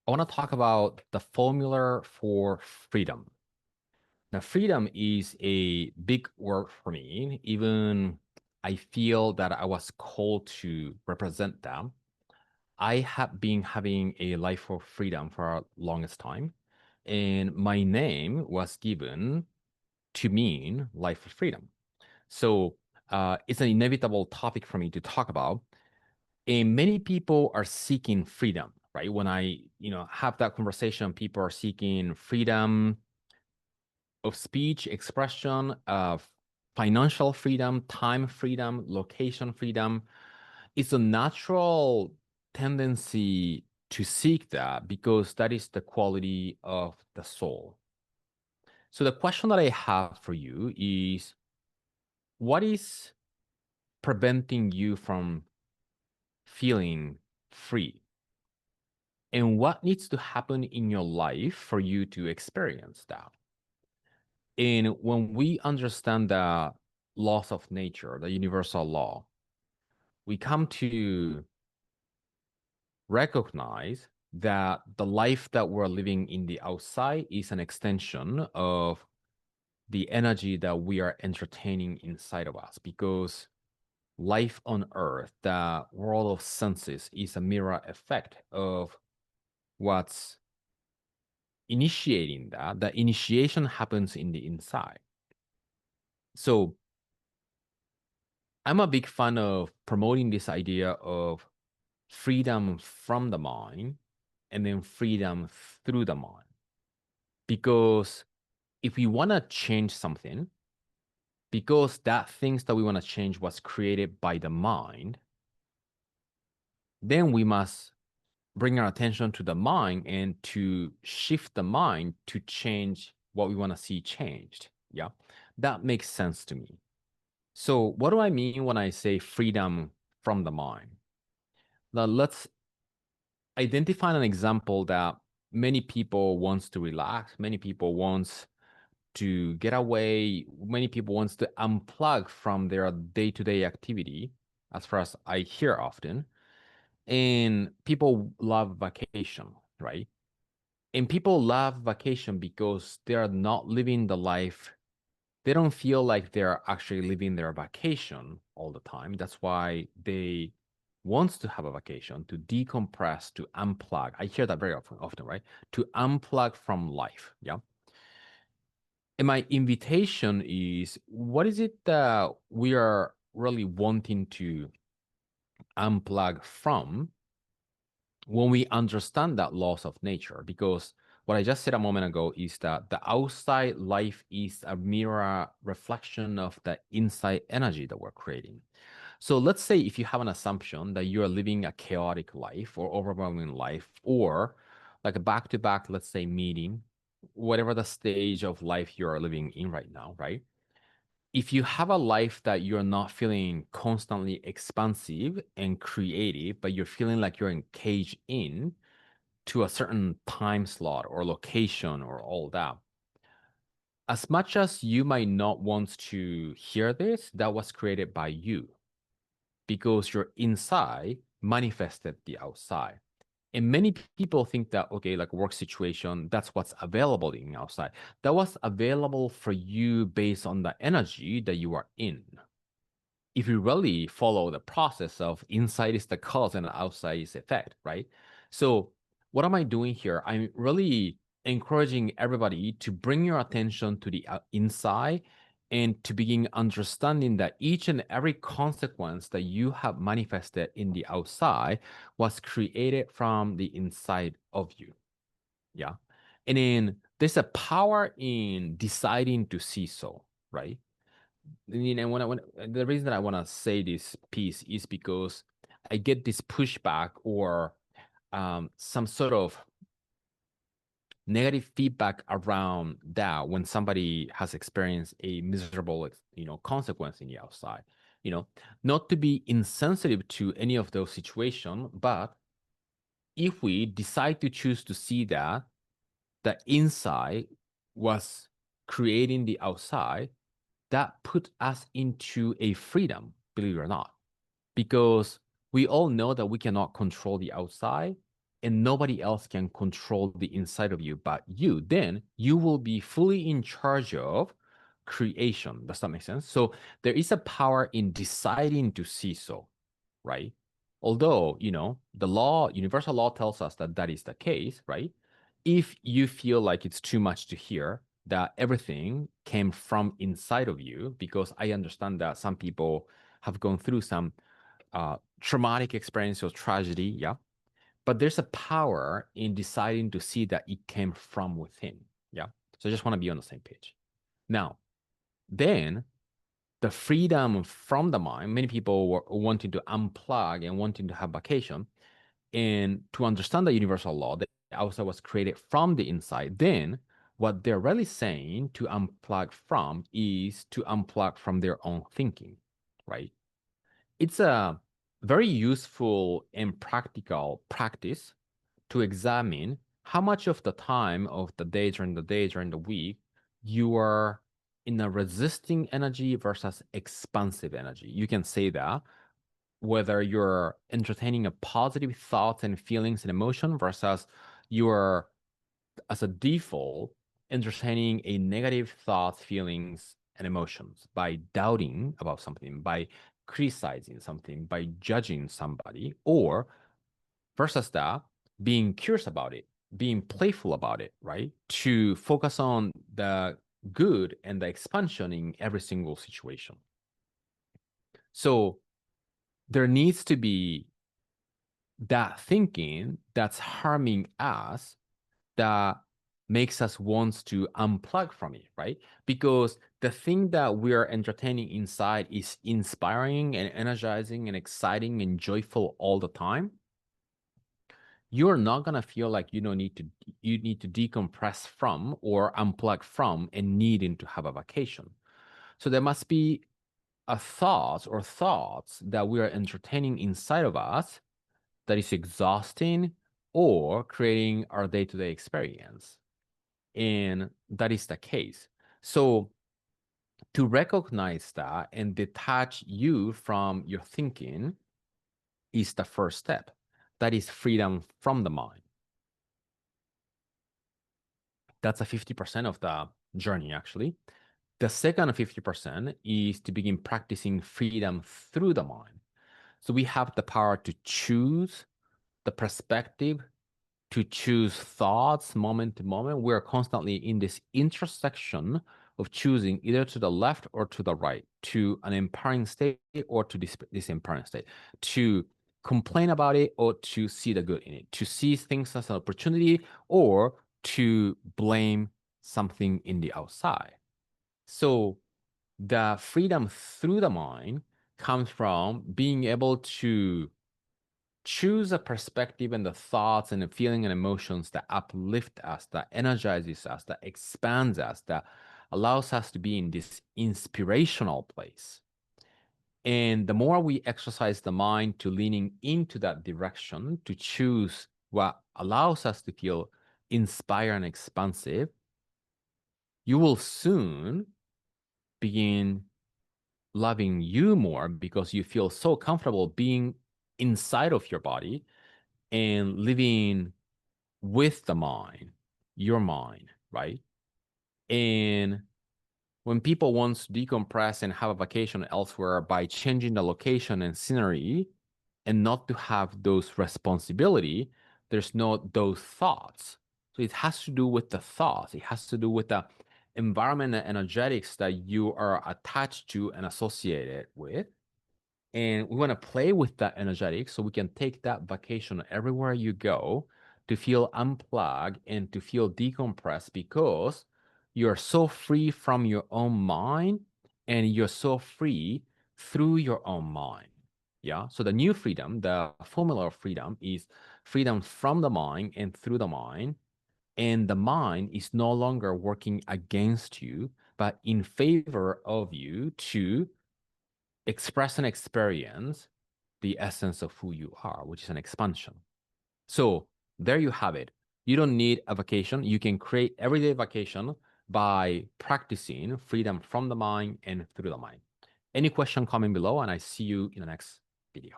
I want to talk about the formula for freedom. Now, freedom is a big word for me. Even I feel that I was called to represent them. I have been having a life of freedom for a longest time, and my name was given to mean life of freedom. So it's an inevitable topic for me to talk about. And many people are seeking freedom, right? When I, have that conversation, people are seeking freedom of speech, expression, of financial freedom, time freedom, location freedom. It's a natural tendency to seek that because that is the quality of the soul. So the question that I have for you is, what is preventing you from feeling free? And what needs to happen in your life for you to experience that? And when we understand the laws of nature, the universal law, we come to recognize that the life that we're living in the outside is an extension of the energy that we are entertaining inside of us, because life on earth, the world of senses, is a mirror effect of what's initiating that. The initiation happens in the inside. So I'm a big fan of promoting this idea of freedom from the mind and then freedom through the mind. Because if we want to change something, because that things that we want to change was created by the mind, then we must bring our attention to the mind and to shift the mind to change what we want to see changed. Yeah, that makes sense to me. So what do I mean when I say freedom from the mind? Now let's identify an example that many people wants to relax, many people wants to get away, many people wants to unplug from their day-to-day activity, as far as I hear often. And people love vacation, right? And people love vacation because they are not living the life. They don't feel like they're actually living their vacation all the time. That's why they wants to have a vacation, to decompress, to unplug. I hear that very often, right? To unplug from life. Yeah. And my invitation is, what is it that we are really wanting to unplug from when we understand that laws of nature? Because what I just said a moment ago is that the outside life is a mirror reflection of the inside energy that we're creating. So let's say if you have an assumption that you are living a chaotic life or overwhelming life, or like a back-to-back, let's say, meeting, whatever the stage of life you're living in right now, right? If you have a life that you're not feeling constantly expansive and creative, but you're feeling like you're encaged in to a certain time slot or location or all that, as much as you might not want to hear this, that was created by you because your inside manifested the outside. And many people think that, okay, like work situation, that's what's available in outside. That was available for you based on the energy that you are in. If you really follow the process of inside is the cause and outside is effect, right? So what am I doing here? I'm really encouraging everybody to bring your attention to the inside and to begin understanding that each and every consequence that you have manifested in the outside was created from the inside of you. Yeah. And then there's a power in deciding to see so, right? When the reason that I want to say this piece is because I get this pushback or some sort of negative feedback around that when somebody has experienced a miserable, consequence in the outside. Not to be insensitive to any of those situations, but if we decide to choose to see that the inside was creating the outside, that put us into a freedom, believe it or not, because we all know that we cannot control the outside, and nobody else can control the inside of you but you, then you will be fully in charge of creation. Does that make sense? So there is a power in deciding to see so, right? Although, the law, universal law tells us that that is the case, right? If you feel like it's too much to hear that everything came from inside of you, because I understand that some people have gone through some traumatic experience or tragedy, yeah. But there's a power in deciding to see that it came from within, yeah. So I just want to be on the same page. Now, then the freedom from the mind, many people were wanting to unplug and wanting to have vacation. And to understand the universal law that outside was created from the inside, then what they're really saying to unplug from is to unplug from their own thinking, right? It's a very useful and practical practice to examine how much of the time of the day during the week you are in a resisting energy versus expansive energy. You can say that whether you're entertaining a positive thoughts and feelings and emotion versus you're, as a default, entertaining a negative thoughts, feelings, and emotions by doubting about something, by criticizing something, by judging somebody, or versus that, being curious about it, being playful about it, right? To focus on the good and the expansion in every single situation. So there needs to be that thinking that's harming us that makes us want to unplug from it, right? Because the thing that we are entertaining inside is inspiring and energizing and exciting and joyful all the time. You're not gonna feel like you need to decompress from or unplug from and needing to have a vacation. So there must be a thought or thoughts that we are entertaining inside of us that is exhausting or creating our day-to-day experience. And that is the case. So to recognize that and detach you from your thinking is the first step. That is freedom from the mind. That's a 50% of the journey, actually. The second 50% is to begin practicing freedom through the mind. So we have the power to choose the perspective, to choose thoughts moment to moment. We're constantly in this intersection of choosing either to the left or to the right, to an empowering state or to this empowering state, to complain about it or to see the good in it, to see things as an opportunity or to blame something in the outside. So the freedom through the mind comes from being able to choose a perspective and the thoughts and the feeling and emotions that uplift us, that energizes us, that expands us, that allows us to be in this inspirational place. And the more we exercise the mind to leaning into that direction, to choose what allows us to feel inspired and expansive, you will soon begin loving you more because you feel so comfortable being inside of your body and living with the mind, your mind, right? And when people want to decompress and have a vacation elsewhere by changing the location and scenery and not to have those responsibility, there's no those thoughts. So it has to do with the thoughts. It has to do with the environment and energetics that you are attached to and associated with. And we want to play with that energetic so we can take that vacation everywhere you go to feel unplugged and to feel decompressed because you're so free from your own mind and you're so free through your own mind. Yeah. So the new freedom, the formula of freedom is freedom from the mind and through the mind. And the mind is no longer working against you, but in favor of you to express and experience the essence of who you are, which is an expansion. So there you have it. You don't need a vacation. You can create everyday vacation by practicing freedom from the mind and through the mind. Any question, comment below, and I see you in the next video.